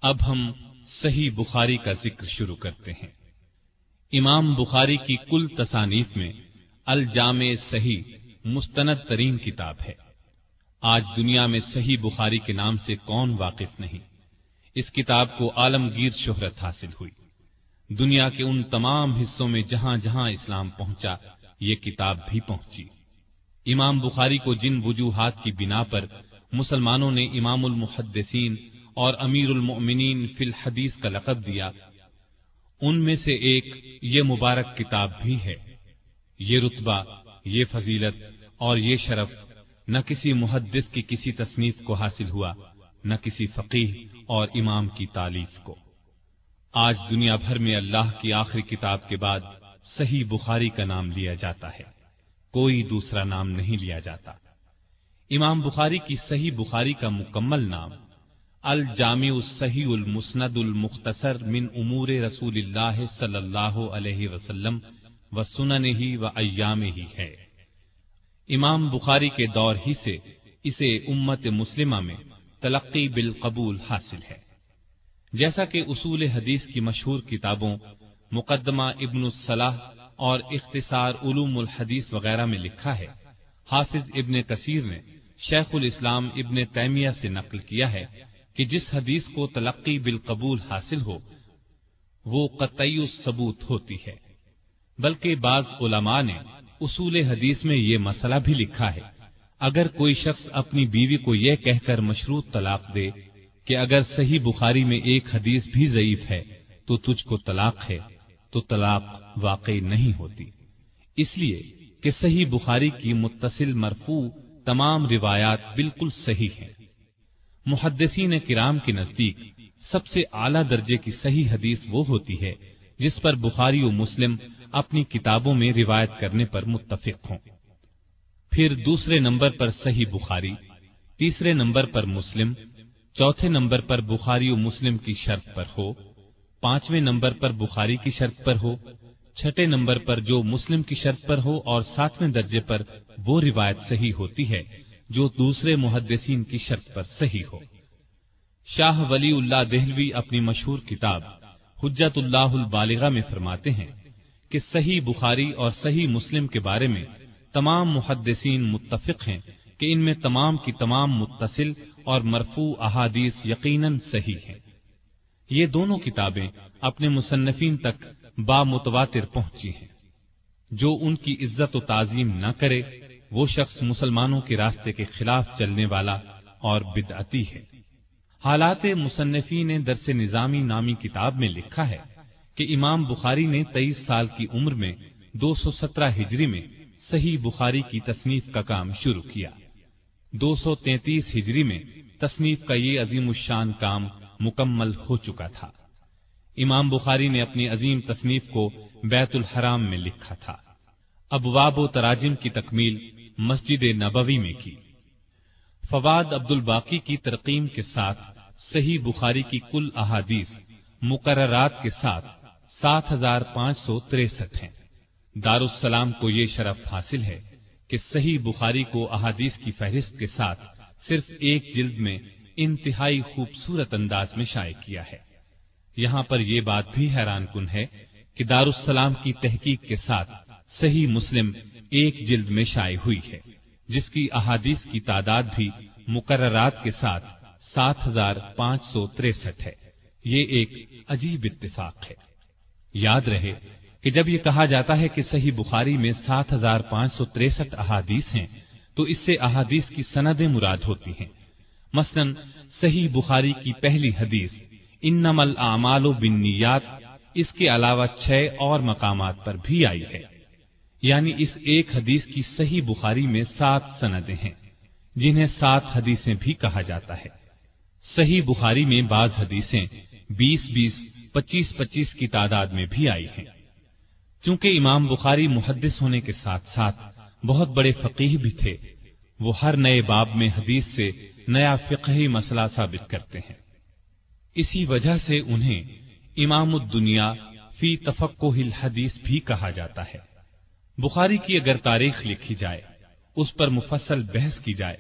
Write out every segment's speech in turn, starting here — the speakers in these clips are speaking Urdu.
اب ہم صحیح بخاری کا ذکر شروع کرتے ہیں۔ امام بخاری کی کل تصانیف میں الجامع صحیح مستند ترین کتاب ہے۔ آج دنیا میں صحیح بخاری کے نام سے کون واقف نہیں؟ اس کتاب کو عالمگیر شہرت حاصل ہوئی۔ دنیا کے ان تمام حصوں میں جہاں جہاں اسلام پہنچا، یہ کتاب بھی پہنچی۔ امام بخاری کو جن وجوہات کی بنا پر مسلمانوں نے امام المحدثین اور امیر المؤمنین فی الحدیث کا لقب دیا، ان میں سے ایک یہ مبارک کتاب بھی ہے۔ یہ رتبہ، یہ فضیلت اور یہ شرف نہ کسی محدث کی کسی تصنیف کو حاصل ہوا، نہ کسی فقیہ اور امام کی تالیف کو۔ آج دنیا بھر میں اللہ کی آخری کتاب کے بعد صحیح بخاری کا نام لیا جاتا ہے، کوئی دوسرا نام نہیں لیا جاتا۔ امام بخاری کی صحیح بخاری کا مکمل نام الجامع الصحیح المسند المختصر من امور رسول اللہ صلی اللہ علیہ وسلم و سننہ و ایامہ ہے۔ امام بخاری کے دور ہی سے اسے امت مسلمہ میں تلقی بالقبول حاصل ہے۔ جیسا کہ اصول حدیث کی مشہور کتابوں مقدمہ ابن الصلاح اور اختصار علوم الحدیث وغیرہ میں لکھا ہے، حافظ ابن کثیر نے شیخ الاسلام ابن تیمیہ سے نقل کیا ہے کہ جس حدیث کو تلقی بالقبول حاصل ہو وہ قطعی الثبوت ہوتی ہے۔ بلکہ بعض علماء نے اصول حدیث میں یہ مسئلہ بھی لکھا ہے، اگر کوئی شخص اپنی بیوی کو یہ کہہ کر مشروط طلاق دے کہ اگر صحیح بخاری میں ایک حدیث بھی ضعیف ہے تو تجھ کو طلاق ہے، تو طلاق واقع نہیں ہوتی، اس لیے کہ صحیح بخاری کی متصل مرفوع تمام روایات بالکل صحیح ہیں۔ محدثین کرام کے نزدیک سب سے اعلیٰ درجے کی صحیح حدیث وہ ہوتی ہے جس پر بخاری و مسلم اپنی کتابوں میں روایت کرنے پر متفق ہوں۔ پھر دوسرے نمبر پر صحیح بخاری، تیسرے نمبر پر مسلم، چوتھے نمبر پر بخاری و مسلم کی شرط پر ہو، پانچویں نمبر پر بخاری کی شرط پر ہو، چھٹے نمبر پر جو مسلم کی شرط پر ہو، اور ساتویں درجے پر وہ روایت صحیح ہوتی ہے جو دوسرے محدثین کی شرط پر صحیح ہو۔ شاہ ولی اللہ دہلوی اپنی مشہور کتاب حجت اللہ البالغہ میں فرماتے ہیں کہ صحیح بخاری اور صحیح مسلم کے بارے میں تمام محدثین متفق ہیں کہ ان میں تمام کی تمام متصل اور مرفوع احادیث یقیناً صحیح ہیں۔ یہ دونوں کتابیں اپنے مصنفین تک بامتواتر پہنچی ہیں۔ جو ان کی عزت و تعظیم نہ کرے وہ شخص مسلمانوں کے راستے کے خلاف چلنے والا اور بدعتی ہے۔ حالات مصنفین درس نظامی نامی کتاب میں لکھا ہے کہ امام بخاری نے 23 سال کی عمر میں 217 ہجری میں صحیح بخاری کی تصنیف کا کام شروع کیا۔ 233 ہجری میں تصنیف کا یہ عظیم الشان کام مکمل ہو چکا تھا۔ امام بخاری نے اپنی عظیم تصنیف کو بیت الحرام میں لکھا تھا۔ ابواب و تراجم کی تکمیل مسجد نبوی میں کی۔ فواد عبد الباقی کی ترقیم کے ساتھ صحیح بخاری کی کل احادیث مقررات کے ساتھ 7563 ہیں۔ دارالسلام کو یہ شرف حاصل ہے کہ صحیح بخاری کو احادیث کی فہرست کے ساتھ صرف ایک جلد میں انتہائی خوبصورت انداز میں شائع کیا ہے۔ یہاں پر یہ بات بھی حیران کن ہے کہ دارالسلام کی تحقیق کے ساتھ صحیح مسلم ایک جلد میں شائع ہوئی ہے، جس کی احادیث کی تعداد بھی مقررات کے ساتھ 7563 ہے۔ یہ ایک عجیب اتفاق ہے۔ یاد رہے کہ جب یہ کہا جاتا ہے کہ صحیح بخاری میں 7563 احادیث ہیں تو اس سے احادیث کی سندیں مراد ہوتی ہیں۔ مثلاً صحیح بخاری کی پہلی حدیث انما الاعمال بالنیات اس کے علاوہ 6 اور مقامات پر بھی آئی ہے، یعنی اس ایک حدیث کی صحیح بخاری میں 7 سندیں ہیں، جنہیں 7 حدیثیں بھی کہا جاتا ہے۔ صحیح بخاری میں بعض حدیثیں 20-20، 25-25 کی تعداد میں بھی آئی ہیں۔ چونکہ امام بخاری محدث ہونے کے ساتھ ساتھ بہت بڑے فقیہ بھی تھے، وہ ہر نئے باب میں حدیث سے نیا فقہی مسئلہ ثابت کرتے ہیں۔ اسی وجہ سے انہیں امام الدنیا فی تفقہ الحدیث بھی کہا جاتا ہے۔ بخاری کی اگر تاریخ لکھی جائے، اس پر مفصل بحث کی جائے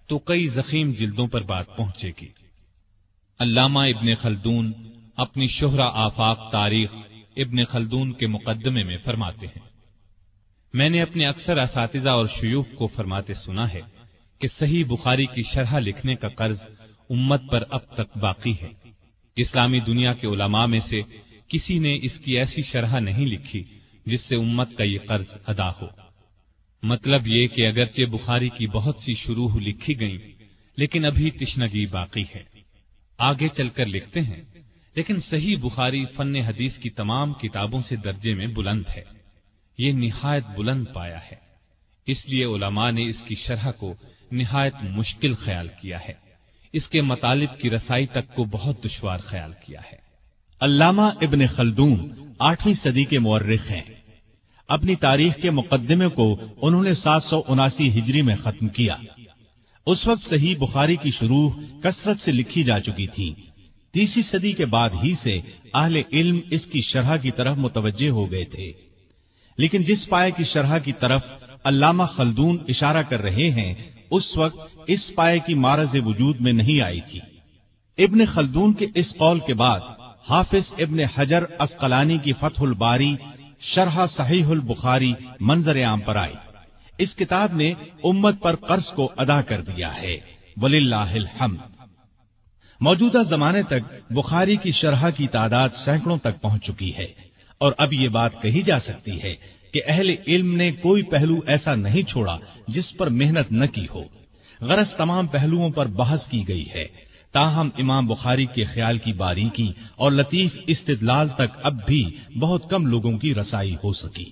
تو کئی ضخیم جلدوں پر بات پہنچے گی۔ علامہ ابن خلدون اپنی شہرہ آفاق تاریخ ابن خلدون کے مقدمے میں فرماتے ہیں، میں نے اپنے اکثر اساتذہ اور شیوخ کو فرماتے سنا ہے کہ صحیح بخاری کی شرح لکھنے کا قرض امت پر اب تک باقی ہے۔ اسلامی دنیا کے علماء میں سے کسی نے اس کی ایسی شرح نہیں لکھی جس سے امت کا یہ قرض ادا ہو۔ مطلب یہ کہ اگرچہ بخاری کی بہت سی شروح لکھی گئیں لیکن ابھی تشنگی باقی ہے۔ آگے چل کر لکھتے ہیں، لیکن صحیح بخاری فن حدیث کی تمام کتابوں سے درجے میں بلند ہے، یہ نہایت بلند پایا ہے، اس لیے علماء نے اس کی شرح کو نہایت مشکل خیال کیا ہے، اس کے مطالب کی رسائی تک کو بہت دشوار خیال کیا ہے۔ علامہ ابن خلدون 8ویں صدی کے مورخ ہیں۔ اپنی تاریخ کے مقدمے کو انہوں نے 779 ہجری میں ختم کیا۔ اس وقت صحیح بخاری کی شروح کثرت سے لکھی جا چکی تھی۔ 3 صدی کے بعد ہی سے اہل علم اس کی شرح کی طرف متوجہ ہو گئے تھے، لیکن جس پائے کی شرح کی طرف علامہ خلدون اشارہ کر رہے ہیں اس وقت اس پائے کی معرض وجود میں نہیں آئی تھی۔ ابن خلدون کے اس قول کے بعد حافظ ابن حجر عسقلانی کی فتح الباری شرح صحیح البخاری منظر عام پر آئی۔ اس کتاب نے امت پر قرض کو ادا کر دیا ہے، وللہ الحمد۔ موجودہ زمانے تک بخاری کی شرح کی تعداد سینکڑوں تک پہنچ چکی ہے، اور اب یہ بات کہی جا سکتی ہے کہ اہل علم نے کوئی پہلو ایسا نہیں چھوڑا جس پر محنت نہ کی ہو۔ غرض تمام پہلوؤں پر بحث کی گئی ہے، تاہم امام بخاری کے خیال کی باریکی اور لطیف استدلال تک اب بھی بہت کم لوگوں کی رسائی ہو سکی۔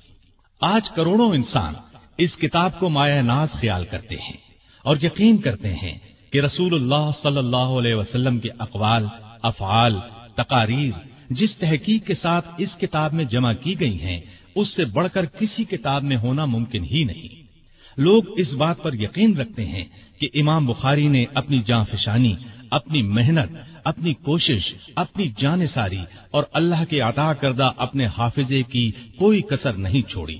آج کروڑوں انسان اس کتاب کو مایہ ناز خیال کرتے ہیں اور یقین کرتے ہیں کہ رسول اللہ صلی اللہ علیہ وسلم کے اقوال، افعال، تقاریر جس تحقیق کے ساتھ اس کتاب میں جمع کی گئی ہیں اس سے بڑھ کر کسی کتاب میں ہونا ممکن ہی نہیں۔ لوگ اس بات پر یقین رکھتے ہیں کہ امام بخاری نے اپنی جاں فشانی، اپنی محنت، اپنی کوشش، اپنی جان ساری اور اللہ کے عطا کردہ اپنے حافظے کی کوئی کسر نہیں چھوڑی۔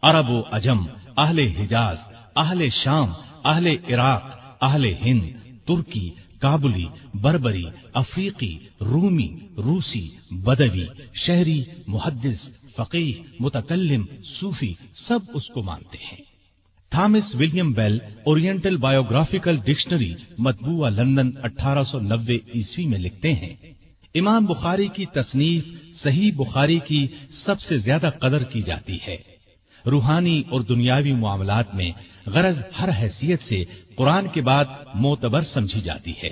عرب و عجم، اہل حجاز، اہل شام، اہل عراق، اہل ہند، ترکی، کابلی، بربری، افریقی، رومی، روسی، بدوی، شہری، محدث، فقیہ، متکلم، صوفی سب اس کو مانتے ہیں۔ تھامس ولیم بیل اورینٹل بایوگرافیکل ڈکشنری مطبوعہ لندن 1890 عیسوی میں لکھتے ہیں، امام بخاری کی تصنیف صحیح بخاری کی سب سے زیادہ قدر کی جاتی ہے۔ روحانی اور دنیاوی معاملات میں غرض ہر حیثیت سے قرآن کے بعد معتبر سمجھی جاتی ہے۔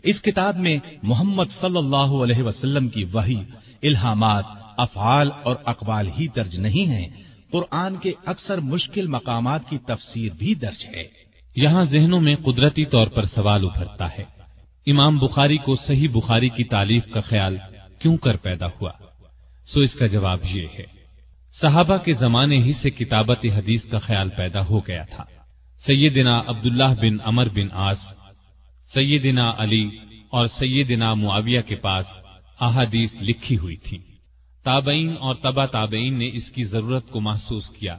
اس کتاب میں محمد صلی اللہ علیہ وسلم کی وحی، الہامات، افعال اور اقوال ہی درج نہیں ہیں، قرآن کے اکثر مشکل مقامات کی تفسیر بھی درج ہے۔ یہاں ذہنوں میں قدرتی طور پر سوال ابھرتا ہے، امام بخاری کو صحیح بخاری کی تالیف کا خیال کیوں کر پیدا ہوا؟ سو اس کا جواب یہ ہے، صحابہ کے زمانے ہی سے کتابت حدیث کا خیال پیدا ہو گیا تھا۔ سیدنا عبداللہ بن عمر بن عاص، سیدنا علی اور سیدنا معاویہ کے پاس احادیث لکھی ہوئی تھی۔ تابعین اور تبع تابعین نے اس کی ضرورت کو محسوس کیا،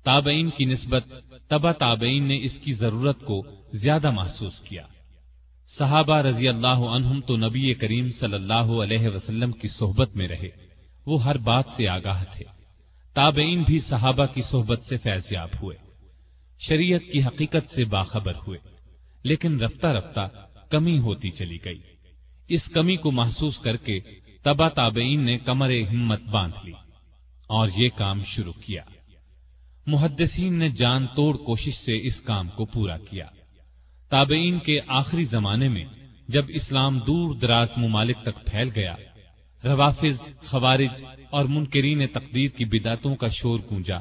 تابعین کی نسبت تبع تابعین نے اس کی ضرورت کو زیادہ محسوس کیا۔ صحابہ رضی اللہ عنہم تو نبی کریم صلی اللہ علیہ وسلم کی صحبت میں رہے، وہ ہر بات سے آگاہ تھے۔ تابعین بھی صحابہ کی صحبت سے فیض یاب ہوئے، شریعت کی حقیقت سے باخبر ہوئے، لیکن رفتہ رفتہ کمی ہوتی چلی گئی۔ اس کمی کو محسوس کر کے تبع تابعین نے کمر ہمت باندھ لی اور یہ کام شروع کیا۔ محدثین نے جان توڑ کوشش سے اس کام کو پورا کیا۔ تابعین کے آخری زمانے میں جب اسلام دور دراز ممالک تک پھیل گیا، روافض، خوارج اور منکرین تقدیر کی بدعتوں کا شور گونجا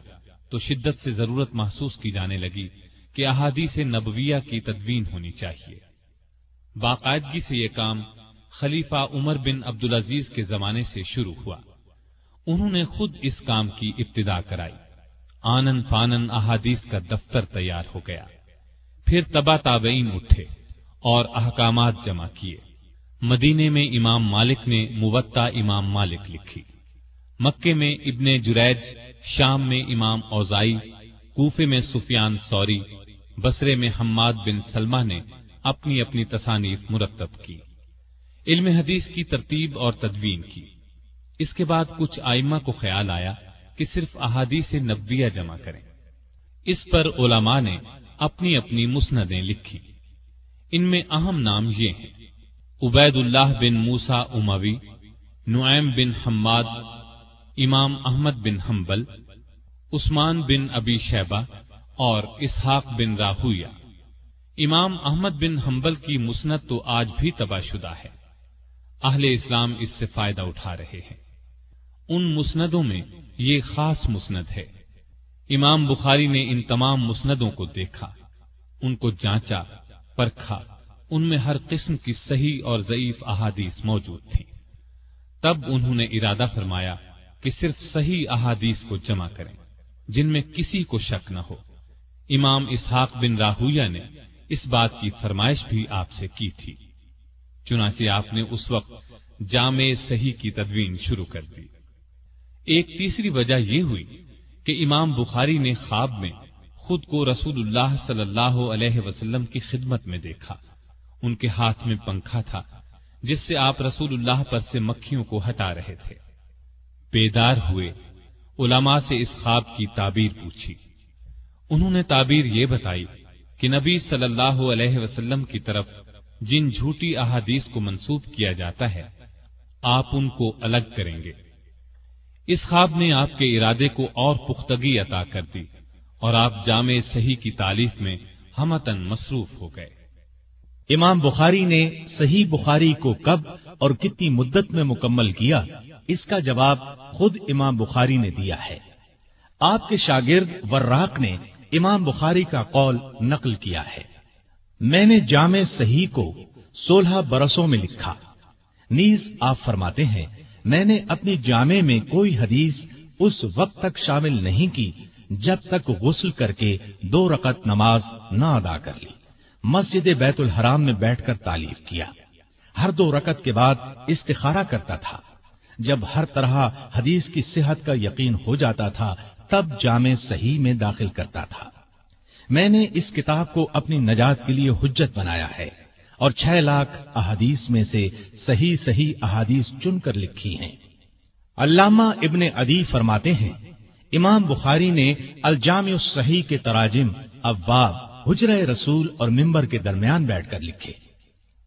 تو شدت سے ضرورت محسوس کی جانے لگی کہ احادیث نبویہ کی تدوین ہونی چاہیے۔ باقاعدگی سے یہ کام خلیفہ عمر بن عبدالعزیز کے زمانے سے شروع ہوا۔ انہوں نے خود اس کام کی ابتدا کرائی۔ آنن فانن احادیث کا دفتر تیار ہو گیا۔ پھر تبع تابعین اٹھے اور احکامات جمع کیے۔ مدینے میں امام مالک نے موطا امام مالک لکھی، مکے میں ابن جریج، شام میں امام اوزائی، کوفے میں سفیان ثوری، بصرے میں حماد بن سلمہ نے اپنی اپنی تصانیف مرتب کی۔ علم حدیث کی ترتیب اور تدوین کی۔ اس کے بعد کچھ ائمہ کو خیال آیا کہ صرف احادیث نبویہ جمع کریں۔ اس پر علماء نے اپنی اپنی مسندیں لکھی۔ ان میں اہم نام یہ ہیں: عبید اللہ بن موسیٰ اموی، نعیم بن حماد، امام احمد بن حنبل، عثمان بن ابی شیبہ اور اسحاق بن راہویہ۔ امام احمد بن حنبل کی مسند تو آج بھی تباہ شدہ ہے، اہل اسلام اس سے فائدہ اٹھا رہے ہیں۔ ان مسندوں میں یہ خاص مسند ہے۔ امام بخاری نے ان تمام مسندوں کو دیکھا، ان کو جانچا، پرکھا، ان میں ہر قسم کی صحیح اور ضعیف احادیث موجود تھیں۔ تب انہوں نے ارادہ فرمایا کہ صرف صحیح احادیث کو جمع کریں جن میں کسی کو شک نہ ہو۔ امام اسحاق بن راہویہ نے اس بات کی فرمائش بھی آپ سے کی تھی، چنانچہ آپ نے اس وقت جامع صحیح کی تدوین شروع کر دی۔ ایک تیسری وجہ یہ ہوئی کہ امام بخاری نے خواب میں خود کو رسول اللہ صلی اللہ علیہ وسلم کی خدمت میں دیکھا۔ ان کے ہاتھ میں پنکھا تھا جس سے آپ رسول اللہ پر سے مکھیوں کو ہٹا رہے تھے۔ بیدار ہوئے، علماء سے اس خواب کی تعبیر پوچھی۔ انہوں نے تعبیر یہ بتائی کہ نبی صلی اللہ علیہ وسلم کی طرف جن جھوٹی احادیث کو منسوب کیا جاتا ہے آپ ان کو الگ کریں گے۔ اس خواب نے آپ کے ارادے کو اور پختگی عطا کر دی اور آپ جامع صحیح کی تالیف میں ہمتاً مصروف ہو گئے۔ امام بخاری نے صحیح بخاری کو کب اور کتنی مدت میں مکمل کیا، اس کا جواب خود امام بخاری نے دیا ہے۔ آپ کے شاگرد وراق نے امام بخاری کا قول نقل کیا ہے: میں نے جامع صحیح کو 16 برسوں میں لکھا۔ نیز آپ فرماتے ہیں میں نے اپنی جامع میں کوئی حدیث اس وقت تک شامل نہیں کی جب تک غسل کر کے 2 رکعت نماز نہ ادا کر لی۔ مسجد بیت الحرام میں بیٹھ کر تالیف کیا۔ ہر 2 رکعت کے بعد استخارہ کرتا تھا۔ جب ہر طرح حدیث کی صحت کا یقین ہو جاتا تھا تب جامع صحیح میں داخل کرتا تھا۔ میں نے اس کتاب کو اپنی نجات کے لیے حجت بنایا ہے اور 6 لاکھ احادیث میں سے صحیح احادیث چن کر لکھی ہیں۔ علامہ ابن عدی فرماتے ہیں امام بخاری نے الجامع الصحیح کے تراجم، ابواب، حجرہ رسول اور ممبر کے درمیان بیٹھ کر لکھے۔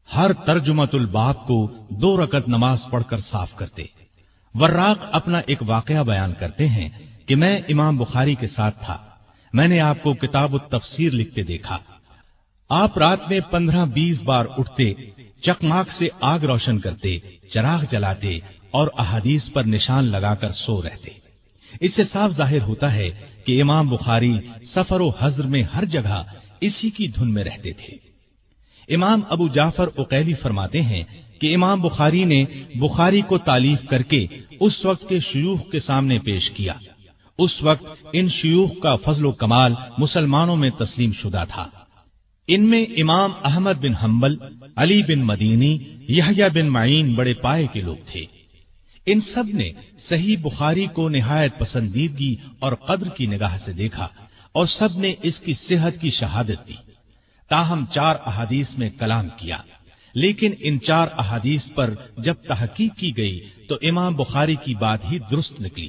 ہر ترجمۃ الباب کو 2 رکعت نماز پڑھ کر صاف کرتے۔ وراق اپنا ایک واقعہ بیان کرتے ہیں کہ میں امام بخاری کے ساتھ تھا۔ میں نے آپ کو کتاب التفسیر لکھتے دیکھا۔ آپ رات میں 15-20 بار اٹھتے، چکماک سے آگ روشن کرتے، چراغ جلاتے اور احادیث پر نشان لگا کر سو رہتے۔ اس سے صاف ظاہر ہوتا ہے کہ امام بخاری سفر و حضر میں ہر جگہ اسی کی دھن میں رہتے تھے۔ امام ابو جعفر عقیلی فرماتے ہیں کہ امام بخاری نے بخاری کو تالیف کر کے اس وقت کے شیوخ کے سامنے پیش کیا۔ اس وقت ان شیوخ کا فضل و کمال مسلمانوں میں تسلیم شدہ تھا۔ ان میں امام احمد بن حنبل، علی بن مدینی، یحییٰ بن معین بڑے پائے کے لوگ تھے۔ ان سب نے صحیح بخاری کو نہایت پسندیدگی اور قدر کی نگاہ سے دیکھا اور سب نے اس کی صحت کی شہادت دی۔ تاہم 4 احادیث میں کلام کیا، لیکن ان 4 احادیث پر جب تحقیق کی گئی تو امام بخاری کی بات ہی درست نکلی۔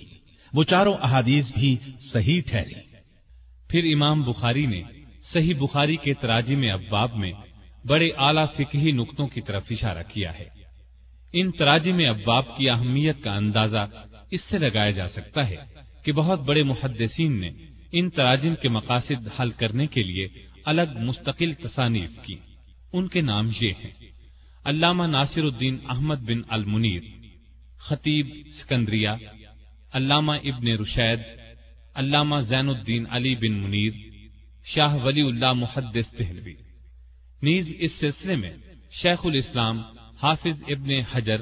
وہ 4 احادیث بھی صحیح ٹھہری۔ پھر امام بخاری نے صحیح بخاری کے تراجم ابواب میں بڑے اعلیٰ فقہی نقطوں کی طرف اشارہ کیا ہے۔ ان تراجم ابواب کی اہمیت کا اندازہ اس سے لگایا جا سکتا ہے کہ بہت بڑے محدثین نے ان تراجم کے مقاصد حل کرنے کے لیے الگ مستقل تصانیف کی۔ ان کے نام یہ ہیں: علامہ ناصر الدین احمد بن المنیر، خطیب سکندریہ، علامہ ابن رشید، علامہ زین الدین علی بن منیر، شاہ ولی اللہ محدث دہلوی۔ نیز اس سلسلے میں شیخ الاسلام حافظ ابن حجر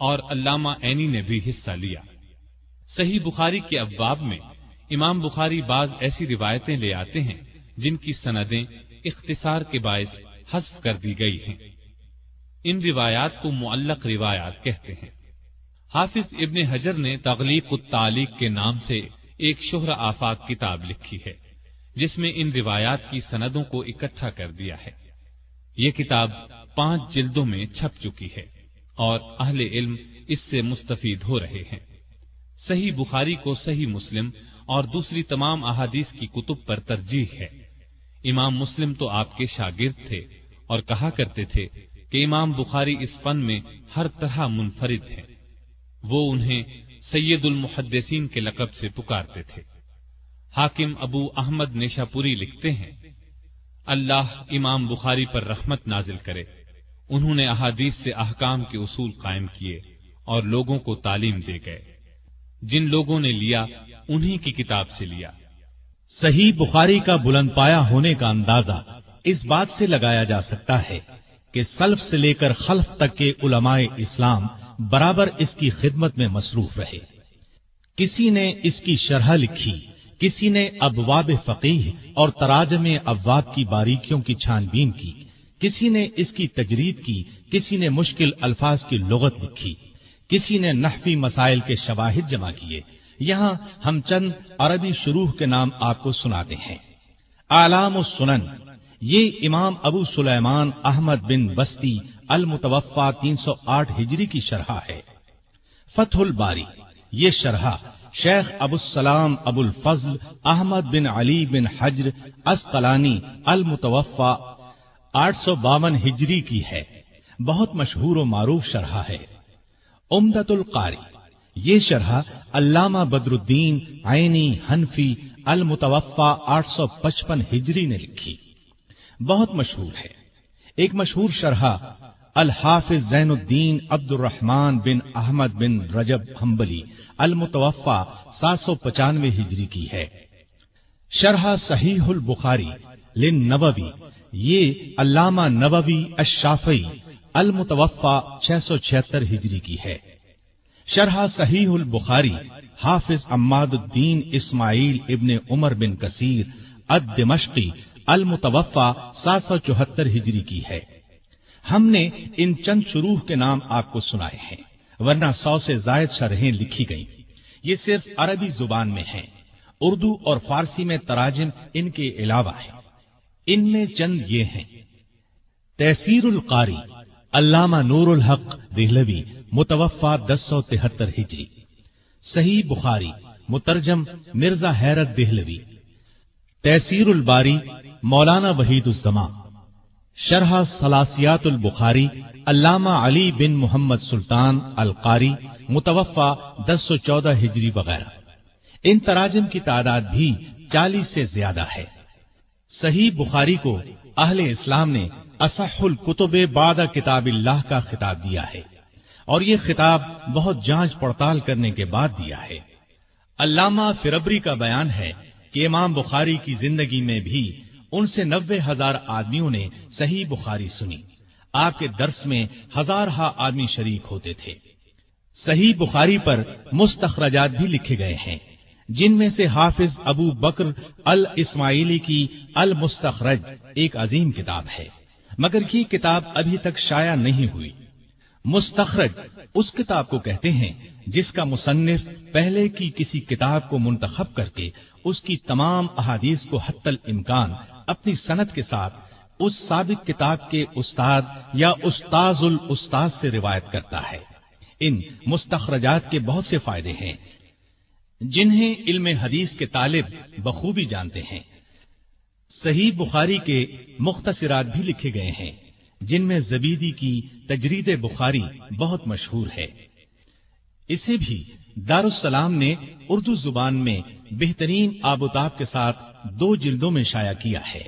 اور علامہ عینی نے بھی حصہ لیا۔ صحیح بخاری کے ابواب میں امام بخاری بعض ایسی روایتیں لے آتے ہیں جن کی سندیں اختصار کے باعث حذف کر دی گئی ہیں۔ ان روایات کو معلق روایات کہتے ہیں۔ حافظ ابن حجر نے تغلیق التعلیق کے نام سے ایک شہرہ آفاق کتاب لکھی ہے جس میں ان روایات کی سندوں کو اکٹھا کر دیا ہے۔ یہ کتاب 5 جلدوں میں چھپ چکی ہے۔ اور اہل علم اس سے مستفید ہو رہے ہیں۔ صحیح بخاری کو صحیح مسلم اور دوسری تمام احادیث کی کتب پر ترجیح ہے۔ امام مسلم تو آپ کے شاگرد تھے اور کہا کرتے تھے کہ امام بخاری اس فن میں ہر طرح منفرد ہیں۔ وہ انہیں سید المحدثین کے لقب سے پکارتے تھے۔ حاکم ابو احمد نیشاپوری لکھتے ہیں، اللہ امام بخاری پر رحمت نازل کرے، انہوں نے احادیث سے احکام کے اصول قائم کیے اور لوگوں کو تعلیم دے گئے۔ جن لوگوں نے لیا انہی کی کتاب سے لیا۔ صحیح بخاری کا بلند پایا ہونے کا اندازہ اس بات سے لگایا جا سکتا ہے کہ سلف سے لے کر خلف تک کے علماء اسلام برابر اس کی خدمت میں مصروف رہے۔ کسی نے اس کی شرح لکھی، کسی نے ابواب فقیہ اور تراجم ابواب کی باریکیوں کی چھان بین کی، کسی نے اس کی تجرید کی، کسی نے مشکل الفاظ کی لغت لکھی، کسی نے نحوی مسائل کے شواہد جمع کیے۔ یہاں ہم چند عربی شروح کے نام آپ کو سناتے ہیں۔ اعلام السنن، یہ امام ابو سلیمان احمد بن بستی المتوفا 308 ہجری کی شرح ہے۔ فتح الباری، یہ شرح شیخ ابو السلام ابو الفضل احمد بن علی بن حجر اسقلانی المتوفا 852 ہجری کی ہے، بہت مشہور و معروف شرح ہے۔ عمدۃ القاری، یہ شرح علامہ بدر الدین عینی حنفی المتوفا 855 ہجری نے لکھی، بہت مشہور ہے۔ ایک مشہور شرح الحافظ زین الدین عبد الرحمن بن احمد بن رجب حنبلی المتوفا 795 ہجری کی ہے۔ شرح صحیح البخاری للنووی، یہ علامہ نووی الشافعی المتوفا 676 ہجری کی ہے۔ شرح صحیح البخاری حافظ عماد الدین اسماعیل ابن عمر بن کثیر الدمشقی المتوفا 774 ہجری کی ہے۔ ہم نے ان چند شروح کے نام آپ کو سنائے ہیں، ورنہ 100 سے زائد شرحیں لکھی گئیں۔ یہ صرف عربی زبان میں ہیں، اردو اور فارسی میں تراجم ان کے علاوہ ہیں۔ ان میں چند یہ ہیں: تیسیر القاری علامہ نور الحق دہلوی متوفا 1073 ہجری، صحیح بخاری مترجم مرزا حیرت دہلوی، تیسیر الباری مولانا وحید الزمان، شرح ثلاثیات البخاری علامہ علی بن محمد سلطان القاری متوفا 1014 ہجری وغیرہ۔ ان تراجم کی تعداد بھی 40 سے زیادہ ہے۔ صحیح بخاری کو اہل اسلام نے اصح الکتب بعد کتاب اللہ کا خطاب دیا ہے، اور یہ خطاب بہت جانچ پڑتال کرنے کے بعد دیا ہے۔ علامہ فربری کا بیان ہے کہ امام بخاری کی زندگی میں بھی ان سے 90,000 آدمیوں نے صحیح بخاری سنی۔ آپ کے درس میں ہزارہا آدمی شریک ہوتے تھے۔ صحیح بخاری پر مستخرجات بھی لکھے گئے ہیں، جن میں سے حافظ ابو بکر الاسماعیلی کی المستخرج ایک عظیم کتاب ہے، مگر یہ کتاب ابھی تک شائع نہیں ہوئی۔ مستخرج اس کتاب کو کہتے ہیں جس کا مصنف پہلے کی کسی کتاب کو منتخب کر کے اس کی تمام احادیث کو حتی الامکان اپنی سند کے ساتھ اس سابق کتاب کے استاد یا استاذ الاستاذ سے روایت کرتا ہے۔ ان مستخرجات کے بہت سے فائدے ہیں جنہیں علم حدیث کے طالب بخوبی جانتے ہیں۔ صحیح بخاری کے مختصرات بھی لکھے گئے ہیں، جن میں زبیدی کی تجرید بخاری بہت مشہور ہے۔ اسے بھی دارالسلام نے اردو زبان میں بہترین آب و تاب کے ساتھ 2 جلدوں میں شائع کیا ہے۔